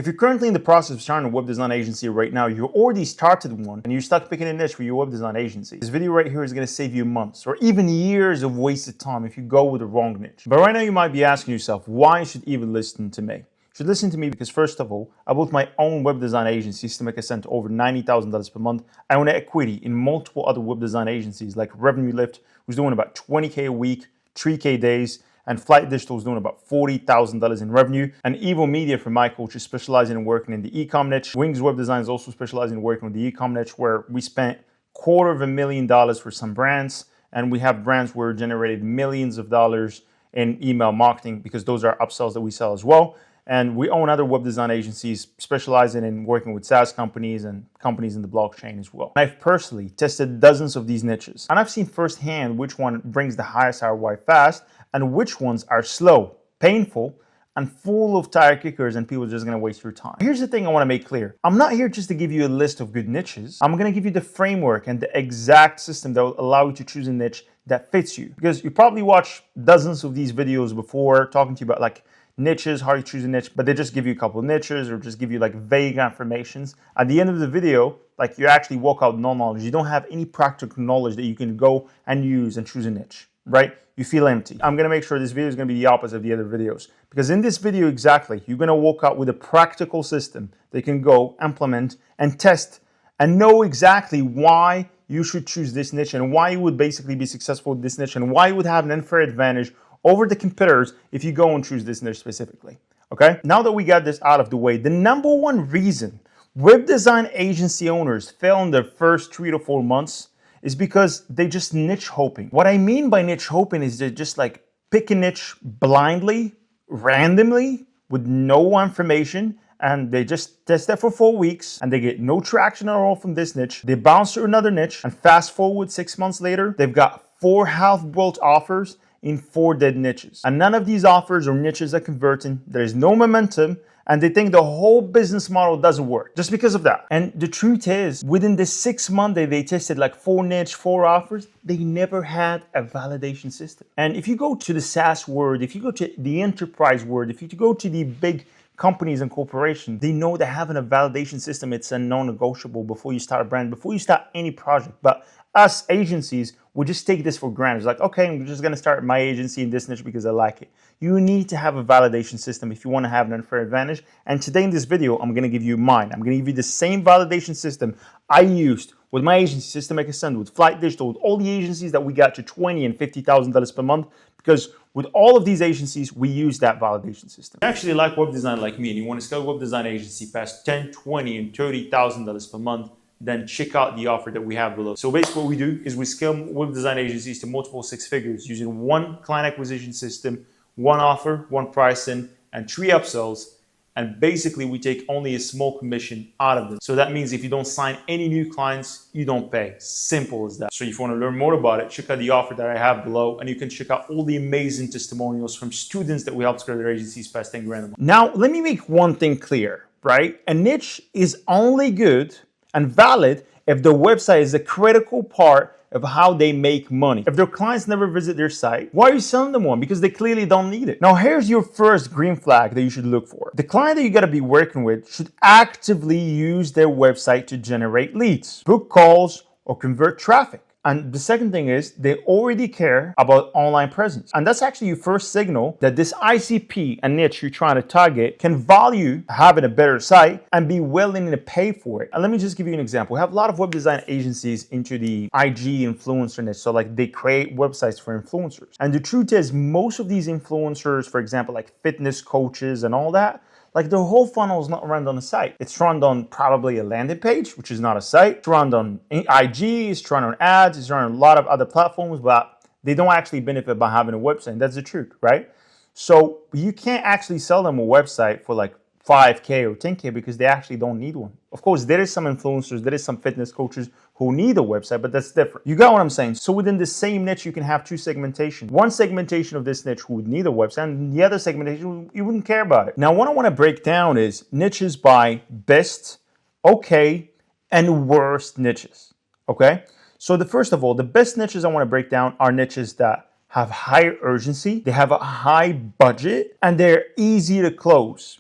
If you're currently in the process of starting a web design agency right now, you already started one and you're stuck picking a niche for your web design agency, this video right here is going to save you months or even years of wasted time if you go with the wrong niche. But right now you might be asking yourself, why you should even listen to me? You should listen to me because first of all, I built my own web design agency to make a cent over $90,000 per month. I own equity in multiple other web design agencies like Revenue Lift, who's doing about 20K a week, 3K days, and Flight Digital is doing about $40,000 in revenue. And Evo Media from my coach is specializing in working in the e-com niche. Wings Web Design is also specializing in working with the e-com niche, where we spent $250,000 for some brands. And we have brands where we generated millions of dollars in email marketing because those are upsells that we sell as well. And we own other web design agencies specializing in working with SaaS companies and companies in the blockchain as well. I've personally tested dozens of these niches, and I've seen firsthand which one brings the highest ROI fast and which ones are slow, painful, and full of tire kickers and people are just gonna waste your time. Here's the thing I wanna make clear. I'm not here just to give you a list of good niches. I'm gonna give you the framework and the exact system that will allow you to choose a niche that fits you. Because you probably watched dozens of these videos before talking to you about like niches, how you choose a niche, but they just give you a couple of niches or just give you like vague informations. At the end of the video, like you actually walk out no knowledge. You don't have any practical knowledge that you can go and use and choose a niche, right? You feel empty. I'm gonna make sure this video is gonna be the opposite of the other videos, because in this video exactly, you're gonna walk out with a practical system that you can go implement and test and know exactly why you should choose this niche and why you would basically be successful with this niche and why you would have an unfair advantage over the competitors if you go and choose this niche specifically, okay? Now that we got this out of the way, the number one reason web design agency owners fail in their first 3 to 4 months is because they just niche hoping. What I mean by niche hoping is they just like pick a niche blindly, randomly, with no information, and they just test that for 4 weeks and they get no traction at all from this niche. They bounce to another niche and fast forward 6 months later, they've got 4 half-built offers in 4 dead niches. And none of these offers or niches are converting. There's no momentum, and they think the whole business model doesn't work just because of that. And the truth is, within the 6 months they tested like 4 niche, 4 offers, they never had a validation system. And if you go to the SaaS world, if you go to the enterprise world, if you go to the big companies and corporations, they know that having a validation system, it's a non-negotiable before you start a brand, before you start any project. But us agencies, we just take this for granted. It's like, okay, I'm just gonna start my agency in this niche because I like it. You need to have a validation system if you wanna have an unfair advantage. And today in this video, I'm gonna give you mine. I'm gonna give you the same validation system I used with my agency, System Make a Send, with Flight Digital, with all the agencies that we got to $20,000 and $50,000 per month, because with all of these agencies, we use that validation system. If you actually like web design like me and you want to scale a web design agency past $10,000, $20,000, and $30,000 per month, then check out the offer that we have below. So basically what we do is we scale web design agencies to multiple 6 figures using 1 client acquisition system, 1 offer, 1 pricing, and 3 upsells. And basically we take only a small commission out of them. So that means if you don't sign any new clients, you don't pay. Simple as that. So if you want to learn more about it, check out the offer that I have below, and you can check out all the amazing testimonials from students that we helped scale their agencies past 10 grand a month. Now, let me make one thing clear, right? A niche is only good and valid if the website is a critical part of how they make money. If their clients never visit their site, why are you selling them one? Because they clearly don't need it. Now, here's your first green flag that you should look for. The client that you gotta be working with should actively use their website to generate leads, book calls, or convert traffic. And the second thing is they already care about online presence. And that's actually your first signal that this ICP and niche you're trying to target can value having a better site and be willing to pay for it. And let me just give you an example. We have a lot of web design agencies into the IG influencer niche. So like they create websites for influencers. And the truth is most of these influencers, for example, like fitness coaches and all that, like the whole funnel is not run on a site. It's run on probably a landing page, which is not a site. It's run on IG, it's run on ads, it's run on a lot of other platforms, but they don't actually benefit by having a website. That's the truth, right? So you can't actually sell them a website for like 5K or 10K because they actually don't need one. Of course, there is some influencers, there is some fitness coaches who need a website, but that's different. You got what I'm saying? So within the same niche, you can have 2 segmentation. One segmentation of this niche who would need a website, and the other segmentation, you wouldn't care about it. Now, what I want to break down is niches by best, okay, and worst niches, okay? So first of all, the best niches I want to break down are niches that have higher urgency, they have a high budget, and they're easy to close.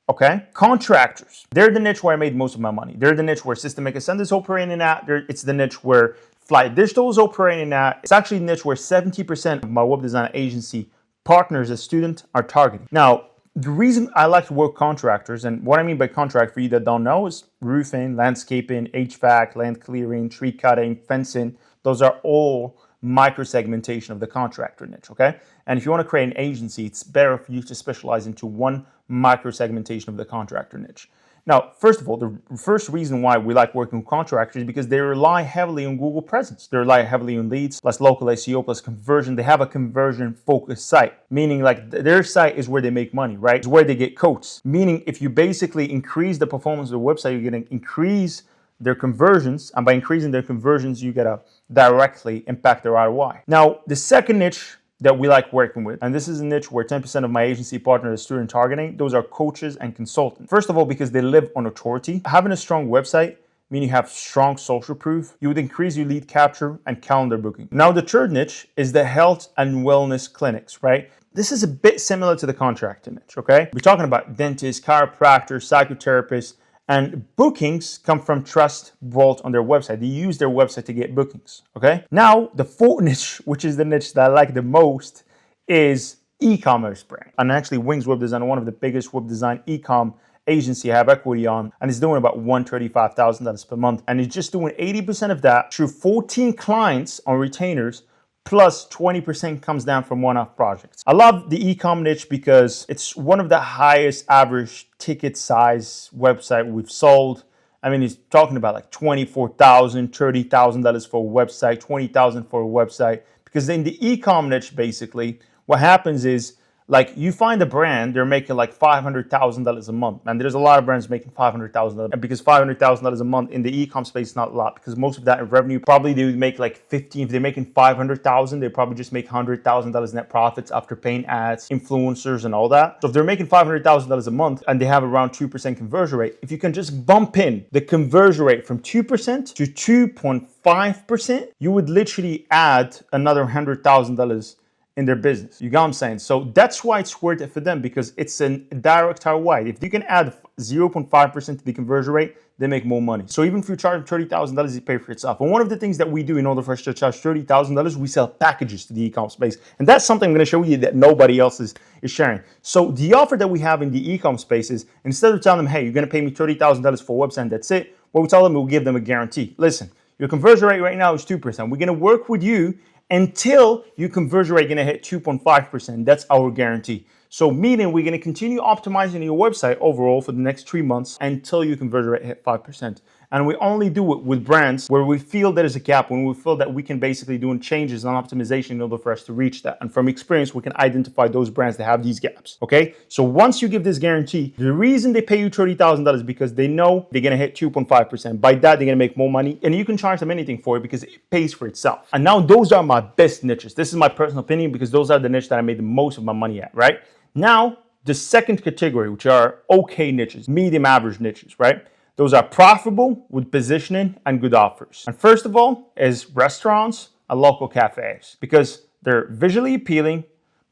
Okay, contractors. They're the niche where I made most of my money. They're the niche where System Maker Send is operating at. It's the niche where Flight Digital is operating at. It's actually the niche where 70% of my web design agency partners as students are targeting. Now, the reason I like to work contractors, and what I mean by contract for you that don't know, is roofing, landscaping, HVAC, land clearing, tree cutting, fencing. Those are all micro segmentation of the contractor niche, okay? And if you want to create an agency, it's better for you to specialize into one micro segmentation of the contractor niche. Now, first of all, the first reason why we like working with contractors is because they rely heavily on Google presence. They rely heavily on leads, plus local SEO, plus conversion. They have a conversion-focused site, meaning like their site is where they make money, right? It's where they get quotes. Meaning if you basically increase the performance of the website, you're going to increase their conversions, and by increasing their conversions, you get to directly impact their ROI. Now, the second niche that we like working with, and this is a niche where 10% of my agency partners are student targeting, those are coaches and consultants. First of all, because they live on authority. Having a strong website, meaning you have strong social proof, you would increase your lead capture and calendar booking. Now, the third niche is the health and wellness clinics, right? This is a bit similar to the contractor niche, okay? We're talking about dentists, chiropractors, psychotherapists, and bookings come from trust vault on their website. They use their website to get bookings, okay? Now, the fourth niche, which is the niche that I like the most, is e-commerce brand. And actually, Wings Web Design, one of the biggest web design e-com agency I have equity on, and it's doing about $135,000 per month. And it's just doing 80% of that through 14 clients on retainers, plus 20% comes down from one-off projects. I love the e-com niche because it's one of the highest average ticket size website we've sold. I mean, he's talking about like $24,000, $30,000 for a website, $20,000 for a website. Because in the e-com niche, basically, what happens is, like, you find a brand, they're making like $500,000 a month. And there's a lot of brands making $500,000. And because $500,000 a month in the e-com space is not a lot, because most of that revenue, probably they would make like 15. If they're making $500,000, they probably just make $100,000 net profits after paying ads, influencers, and all that. So if they're making $500,000 a month and they have around 2% conversion rate, if you can just bump in the conversion rate from 2% to 2.5%, you would literally add another $100,000 in their business. You got what I'm saying? So that's why it's worth it for them, because it's a direct ROI. If you can add 0.5% to the conversion rate, they make more money. So even if you charge $30,000, you pay for itself. And one of the things that we do in order for us to charge $30,000, we sell packages to the e-com space. And that's something I'm going to show you that nobody else is sharing. So the offer that we have in the e-com space is, instead of telling them, hey, you're going to pay me $30,000 for a website and that's it, what we tell them, we'll give them a guarantee. Listen, your conversion rate right now is 2%. We're going to work with you until your conversion rate is going to hit 2.5%. That's our guarantee. So meaning we're going to continue optimizing your website overall for the next 3 months until your conversion rate hit 5%. And we only do it with brands where we feel there is a gap, when we feel that we can basically do changes and optimization in order for us to reach that. And from experience, we can identify those brands that have these gaps, okay? So once you give this guarantee, the reason they pay you $30,000 is because they know they're going to hit 2.5%. By that, they're going to make more money, and you can charge them anything for it because it pays for itself. And now those are my best niches. This is my personal opinion because those are the niches that I made the most of my money at, right? Now, the second category, which are okay niches, medium average niches, right? Those are profitable with positioning and good offers. And first of all is restaurants and local cafes, because they're visually appealing,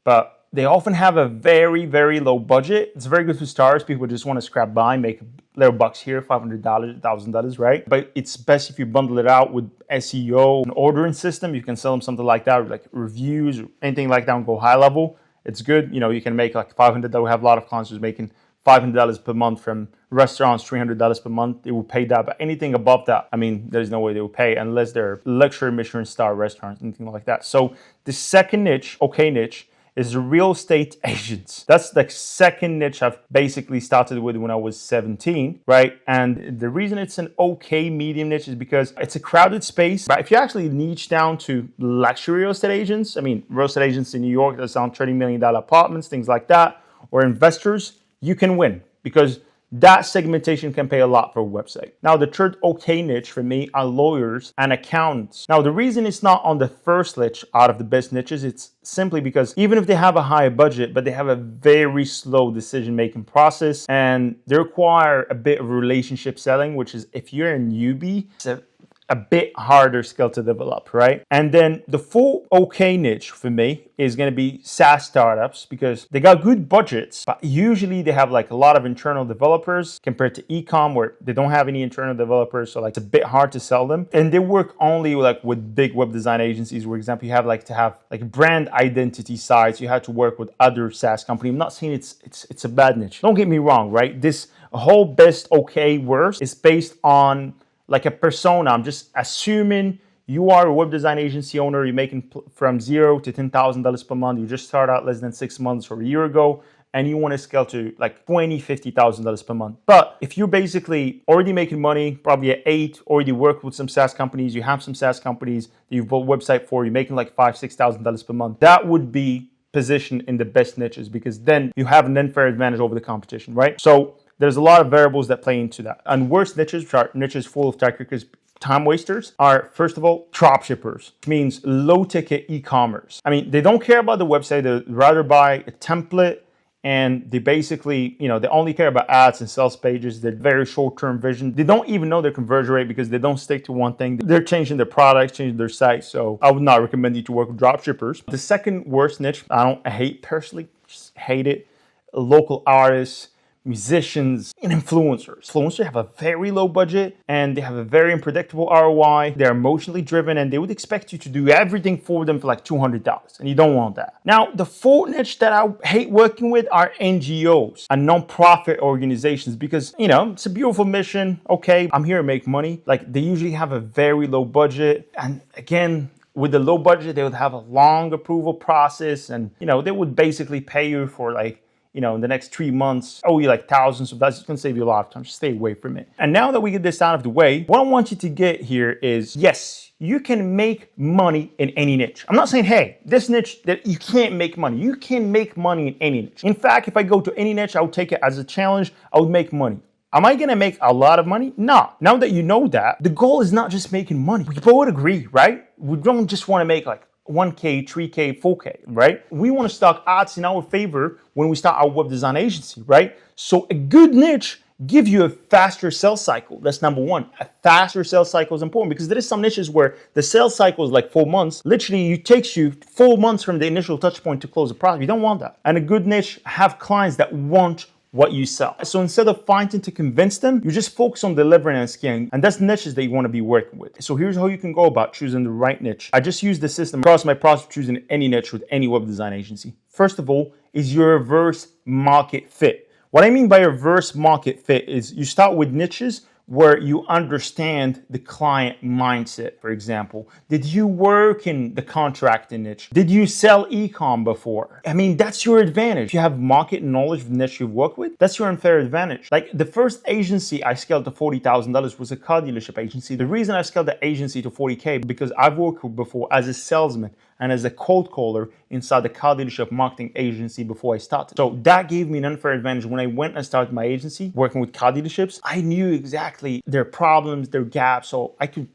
but they often have a very, very low budget. It's very good for starters. People just want to scrap by, make a little bucks here, $500, $1,000, right? But it's best if you bundle it out with SEO, an ordering system. You can sell them something like that, like reviews or anything like that, and go high level. It's good. You know, you can make like $500. We have a lot of clients who's making $500 per month from restaurants, $300 per month. They will pay that, but anything above that, I mean, there's no way they will pay unless they're luxury Michelin star restaurants, anything like that. So the second niche, okay niche, is real estate agents. That's the second niche I've basically started with when I was 17, right? And the reason it's an okay medium niche is because it's a crowded space. But if you actually niche down to luxury real estate agents, I mean, real estate agents in New York that sell $30 million apartments, things like that, or investors, you can win because that segmentation can pay a lot for a website. Now, the third okay niche for me are lawyers and accountants. Now, the reason it's not on the first niche out of the best niches, it's simply because even if they have a higher budget, but they have a very slow decision-making process and they require a bit of relationship selling, which is, if you're a newbie, it's a bit harder skill to develop, right? And then the full okay niche for me is going to be SaaS startups because they got good budgets, but usually they have like a lot of internal developers compared to e-com where they don't have any internal developers. So like it's a bit hard to sell them. And they work only like with big web design agencies. For example, you have like to have like brand identity sites. You have to work with other SaaS companies. I'm not saying it's a bad niche. Don't get me wrong, right? This whole best, okay, worst is based on like a persona. I'm just assuming you are a web design agency owner. You're making from $0 to $10,000 per month. You just started out less than 6 months or a year ago, and you want to scale to like $20,000, $50,000 per month. But if you're basically already making money, probably at 8, already worked with some SaaS companies, you have some SaaS companies that you've built a website for, you're making like $5,000, $6,000 per month, that would be positioned in the best niches because then you have an unfair advantage over the competition, right? So there's a lot of variables that play into that. And worst niches, which are niches full of time wasters, are first of all, drop shippers, which means low ticket e-commerce. I mean, they don't care about the website. They'd rather buy a template and they basically, they only care about ads and sales pages. They're very short-term vision. They don't even know their conversion rate because they don't stick to one thing. They're changing their products, changing their site. So I would not recommend you to work with drop shippers. The second worst niche, I hate personally, just hate it. Local artists, musicians, and influencers. Influencers have a very low budget and they have a very unpredictable ROI. They're emotionally driven and they would expect you to do everything for them for like $200 and you don't want that. Now, the fourth niche that I hate working with are NGOs and non-profit organizations because, it's a beautiful mission. Okay, I'm here to make money. Like they usually have a very low budget. And again, with the low budget, they would have a long approval process and, they would basically pay you for like, in the next 3 months, owe you like thousands. So that's going to save you a lot of time. Just stay away from it. And now that we get this out of the way, what I want you to get here is, yes, you can make money in any niche. I'm not saying, hey, this niche that you can't make money. You can make money in any niche. In fact, if I go to any niche, I would take it as a challenge. I would make money. Am I going to make a lot of money? No. Now that you know that, the goal is not just making money. We both agree, right? We don't just want to make like 1K, 3K, 4K, right? We want to stock odds in our favor when we start our web design agency, right? So a good niche gives you a faster sales cycle. That's number one. A faster sales cycle is important because there is some niches where the sales cycle is like 4 months. Literally, it takes you 4 months from the initial touch point to close a project. You don't want that. And a good niche have clients that want what you sell. So instead of fighting to convince them, you just focus on delivering and scaling. And that's niches that you want to be working with. So here's how you can go about choosing the right niche. I just use the system across my process of choosing any niche with any web design agency. First of all, is your reverse market fit. What I mean by reverse market fit is you start with niches where you understand the client mindset. For example, did you work in the contracting niche? Did you sell e-com before? I mean, that's your advantage. If you have market knowledge of the niche you've worked with, that's your unfair advantage. Like the first agency I scaled to $40,000 was a car dealership agency. The reason I scaled the agency to 40K because I've worked before as a salesman and as a cold caller inside the car dealership marketing agency before I started. So that gave me an unfair advantage. When I went and started my agency working with car dealerships, I knew exactly their problems, their gaps, so I could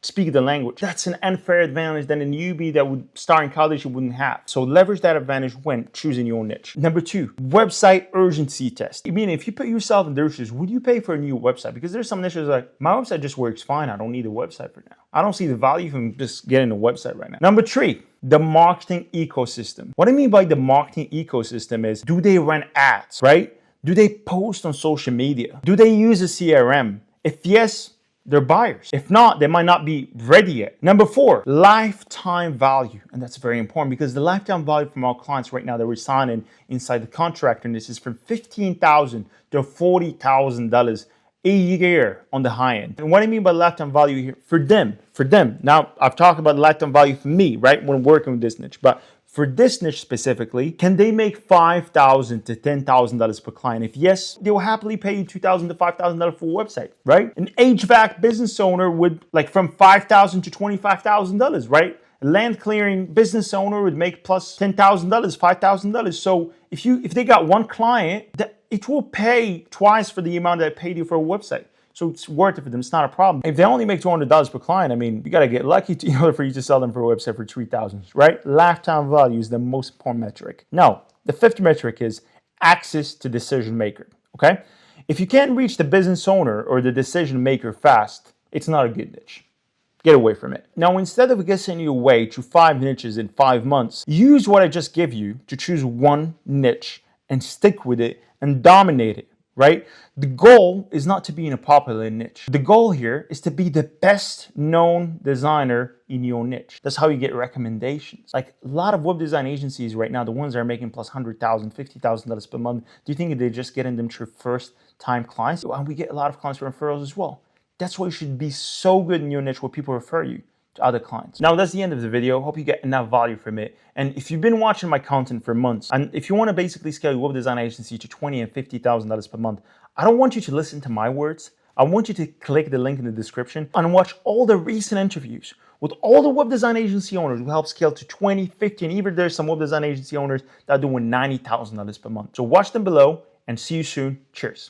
speak the language. That's an unfair advantage that a newbie that would start in college wouldn't have. So leverage that advantage when choosing your niche. Number 2, website urgency test. I mean, if you put yourself in their shoes, would you pay for a new website? Because there's some niches like, my website just works fine. I don't need a website for now. I don't see the value from just getting a website right now. Number 3, the marketing ecosystem. What I mean by the marketing ecosystem is, do they run ads, right? Do they post on social media? Do they use a CRM? If yes, they're buyers. If not, they might not be ready yet. Number 4, lifetime value. And that's very important because the lifetime value from our clients right now that we're signing inside the contract, and this is from $15,000 to $40,000 a year on the high end. And what I mean by lifetime value here, for them. Now, I've talked about lifetime value for me, right, when working with this niche, but for this niche specifically, can they make $5,000 to $10,000 per client? If yes, they will happily pay you $2,000 to $5,000 for a website, right? An HVAC business owner would from $5,000 to $25,000, right? A land clearing business owner would make plus $10,000, $5,000. So if they got one client, it will pay twice for the amount that I paid you for a website. So it's worth it for them. It's not a problem. If they only make $200 per client, I mean, you got to get lucky in order for you to sell them for a website for $3,000, right? Lifetime value is the most important metric. Now, the 5th metric is access to decision maker, okay? If you can't reach the business owner or the decision maker fast, it's not a good niche. Get away from it. Now, instead of guessing your way to 5 niches in 5 months, use what I just gave you to choose one niche and stick with it and dominate it, right? The goal is not to be in a popular niche. The goal here is to be the best known designer in your niche. That's how you get recommendations. Like a lot of web design agencies right now, the ones that are making plus $100,000, $50,000 per month, do you think they're just getting them through first time clients? And we get a lot of clients from referrals as well. That's why you should be so good in your niche where people refer you to other clients. Now, that's the end of the video. Hope you get enough value from it. And if you've been watching my content for months, and if you want to basically scale your web design agency to $20,000 and $50,000 per month, I don't want you to listen to my words. I want you to click the link in the description and watch all the recent interviews with all the web design agency owners who help scale to 20, 50, and even there's some web design agency owners that are doing $90,000 per month. So watch them below and see you soon. Cheers.